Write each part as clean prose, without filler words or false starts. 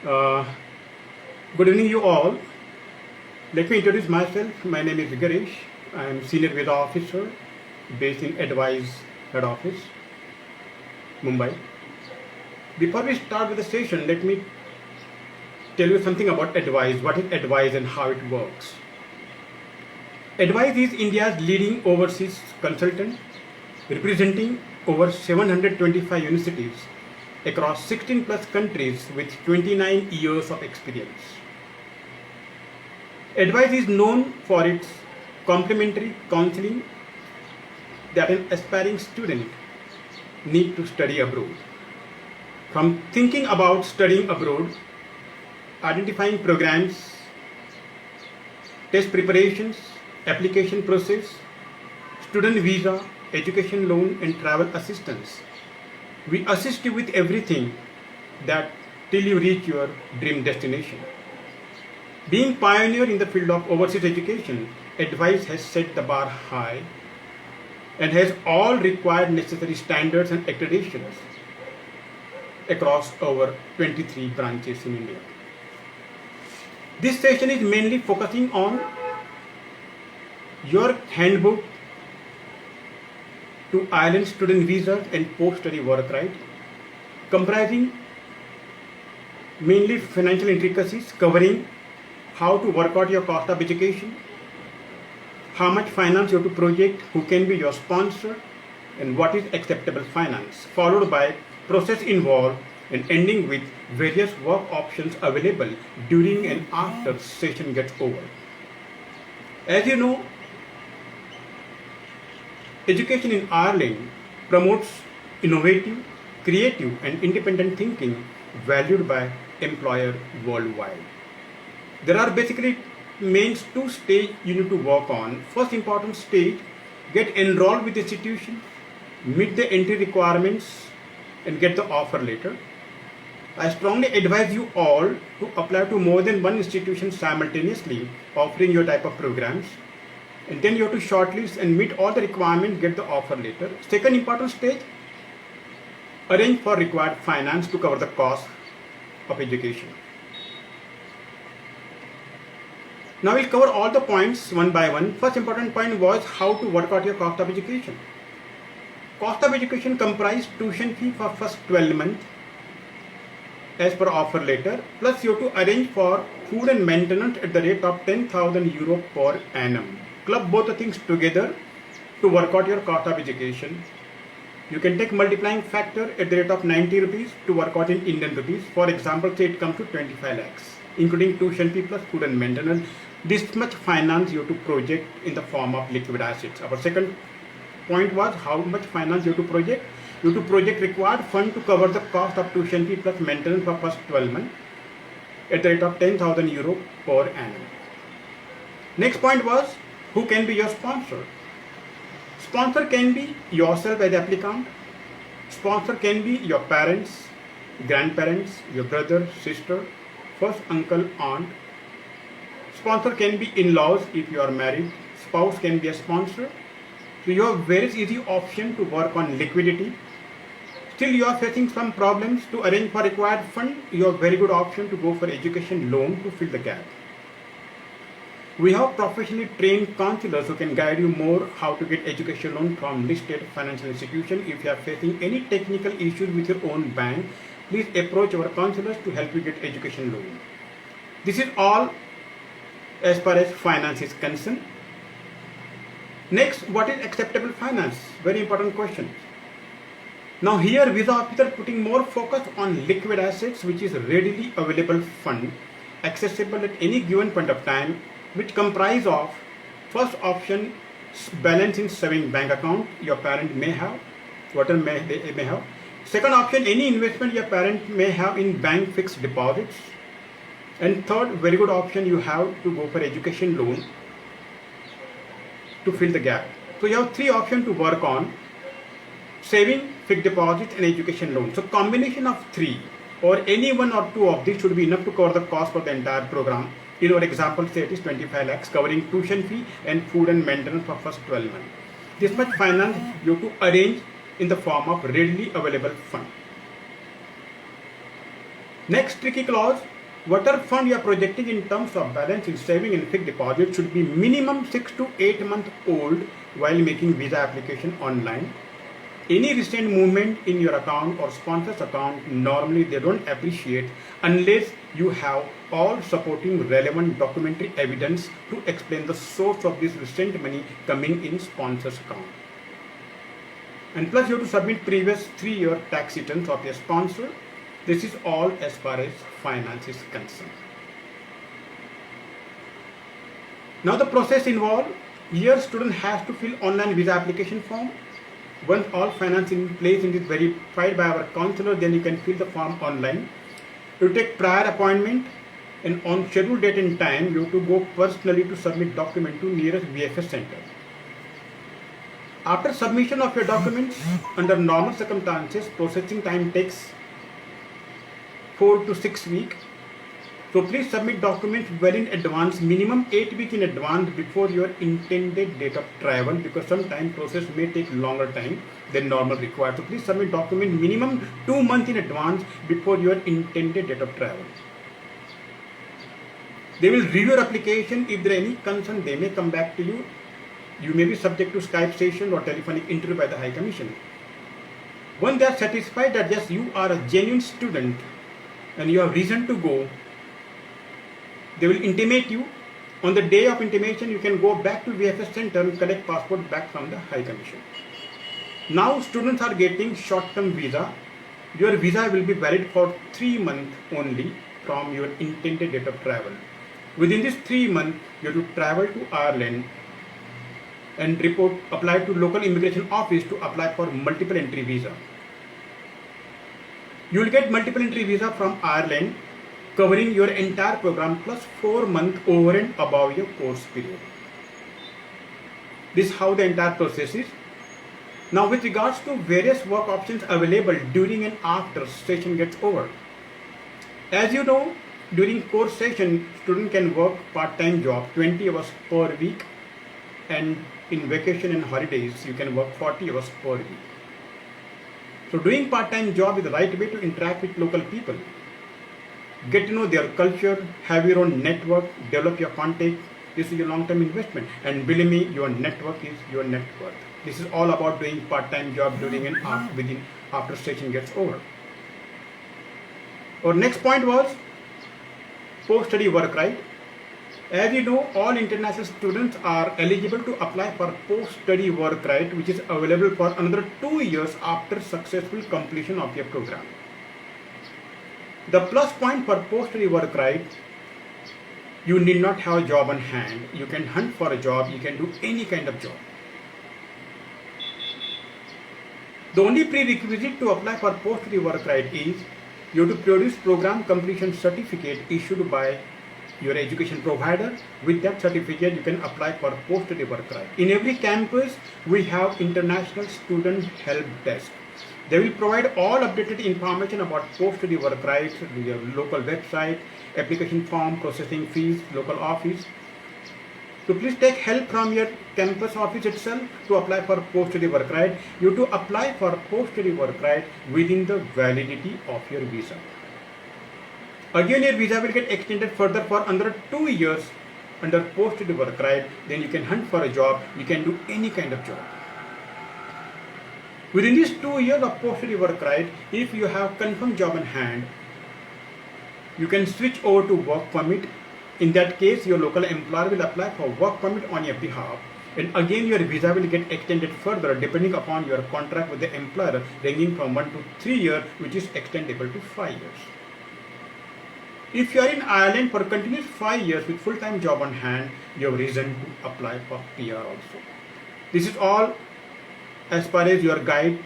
Uh, Good evening, you all. Let me introduce myself. My name is Garesh. I am Senior Visa Officer based in Advise Head Office, Mumbai. Before we start with the session, let me tell you something about Advise. What is Advise and how it works? Advise is India's leading overseas consultant, representing over 725 universities across 16 plus countries with 29 years of experience. Advise is known for its complimentary counseling that an aspiring student need to study abroad. From thinking about studying abroad, identifying programs, test preparations, application process, student visa, education loan and travel assistance. We assist you with everything that till you reach your dream destination. Being pioneer in the field of overseas education, Advise has set the bar high and has all required necessary standards and accreditations across over 23 branches in India. This session is mainly focusing on your handbook to Ireland student visas and post-study work right, comprising mainly financial intricacies covering how to work out your cost of education, how much finance you have to project, who can be your sponsor, and what is acceptable finance, followed by process involved and ending with various work options available during and after session gets over. As you know, education in Ireland promotes innovative, creative and independent thinking valued by employers worldwide. There are basically main two stages you need to work on. First important stage, get enrolled with the institution, meet the entry requirements and get the offer letter. I strongly advise you all to apply to more than one institution simultaneously offering your type of programs. And then you have to shortlist and meet all the requirements, get the offer letter. Second important stage, arrange for required finance to cover the cost of education. Now we'll cover all the points one by one. First important point was how to work out your cost of education. Cost of education comprised tuition fee for first 12 months as per offer letter, plus you have to arrange for food and maintenance at the rate of 10,000 euro per annum. Club both the things together to work out your cost of education. You can take multiplying factor at the rate of 90 rupees to work out in Indian rupees. For example, say it comes to 25 lakhs, including tuition fee plus food and maintenance. This much finance you have to project in the form of liquid assets. Our second point was how much finance you have to project. You have to project required fund to cover the cost of tuition fee plus maintenance for first 12 months at the rate of 10,000 euro per annum. Next point was who can be your sponsor. Sponsor can be yourself as applicant. Sponsor can be your parents, grandparents, your brother, sister, first uncle, aunt. Sponsor can be in-laws if you are married. Spouse can be a sponsor. So you have very easy option to work on liquidity. Still you are facing some problems to arrange for required fund. You have very good option to go for education loan to fill the gap. We have professionally trained counselors who can guide you more how to get education loan from listed financial institution. If you are facing any technical issues with your own bank, please approach our counselors to help you get education loan. This is all as far as finance is concerned. Next, what is acceptable finance? Very important question. Now here visa officer putting more focus on liquid assets, which is readily available fund accessible at any given point of time, which comprise of first option balance in saving bank account your parent may have, whatever they may have. Second option, any investment your parent may have in bank fixed deposits. And third, very good option, you have to go for education loan to fill the gap. So you have three options to work on: saving, fixed deposit and education loan. So combination of three or any one or two of these should be enough to cover the cost for the entire program. In our example, say it is 25 lakhs covering tuition fee and food and maintenance for first 12 months. This much finance you have to arrange in the form of readily available fund. Next tricky clause, whatever fund you are projecting in terms of balance in saving and fixed deposit should be minimum 6 to 8 months old while making visa application online. Any recent movement in your account or sponsor's account, normally they don't appreciate unless you have all supporting relevant documentary evidence to explain the source of this recent money coming in sponsor's account. And plus you have to submit previous 3-year tax returns of your sponsor. This is all as far as finance is concerned. Now the process involved, here student has to fill online visa application form. Once all finance in place and is verified by our counselor, then you can fill the form online. You take prior appointment, and on scheduled date and time you have to go personally to submit document to nearest VFS center. After submission of your documents, under normal circumstances, processing time takes 4 to 6 weeks. So please submit documents well in advance, minimum 8 weeks in advance before your intended date of travel, because sometimes process may take longer time than normal required. So please submit document minimum 2 months in advance before your intended date of travel. They will review your application. If there are any concern, they may come back to you. You may be subject to Skype session or telephonic interview by the High Commission. When they are satisfied that yes, you are a genuine student and you have reason to go, they will intimate you. On the day of intimation, you can go back to VFS center and collect passport back from the High Commission. Now students are getting short-term visa. Your visa will be valid for 3 months only from your intended date of travel. Within this 3 months, you have to travel to Ireland and apply to local immigration office to apply for multiple entry visa. You will get multiple entry visa from Ireland covering your entire program plus 4 months over and above your course period. This is how the entire process is. Now with regards to various work options available during and after session gets over. As you know, during course session, student can work part-time job 20 hours per week, and in vacation and holidays you can work 40 hours per week. So doing part-time job is the right way to interact with local people. Get to know their culture, have your own network, develop your contact. This is your long-term investment, and believe me, your network is your net worth. This is all about doing part-time job during and after session gets over. Our next point was post-study work right. As you know, all international students are eligible to apply for post-study work right, which is available for another 2 years after successful completion of your program. The plus point for post-study work right, you need not have a job on hand. You can hunt for a job, you can do any kind of job. The only prerequisite to apply for post-study work right is you have to produce program completion certificate issued by your education provider. With that certificate, you can apply for post-study work right. In every campus, we have International Student Help Desk. They will provide all updated information about post-study work rights, your local website, application form, processing fees, local office. So please take help from your campus office itself to apply for post-study work right. You have to apply for post-study work right within the validity of your visa. Again, your visa will get extended further for another 2 years under post-study work right. Then you can hunt for a job, you can do any kind of job. Within these 2 years of post-study work right, if you have confirmed job in hand, you can switch over to work permit. In that case, your local employer will apply for work permit on your behalf, and again your visa will get extended further depending upon your contract with the employer, ranging from 1 to 3 years, which is extendable to 5 years. If you are in Ireland for continuous 5 years with full-time job on hand, you have reason to apply for PR also. This is all as far as your guide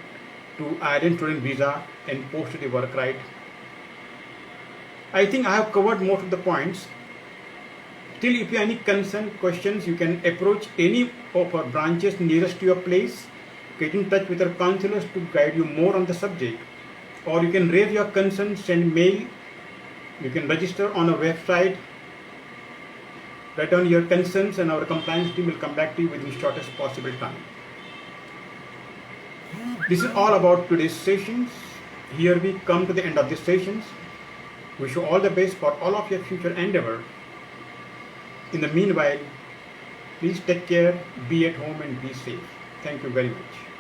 to Ireland student visa and post-study work right. I think I have covered most of the points. Still, if you have any concern, questions, you can approach any of our branches nearest to your place. Get in touch with our counselors to guide you more on the subject. Or you can raise your concerns, send mail. You can register on our website. Write down your concerns and our compliance team will come back to you within the shortest possible time. This is all about today's sessions. Here we come to the end of the sessions. Wish you all the best for all of your future endeavor. In the meanwhile, please take care, be at home and be safe. Thank you very much.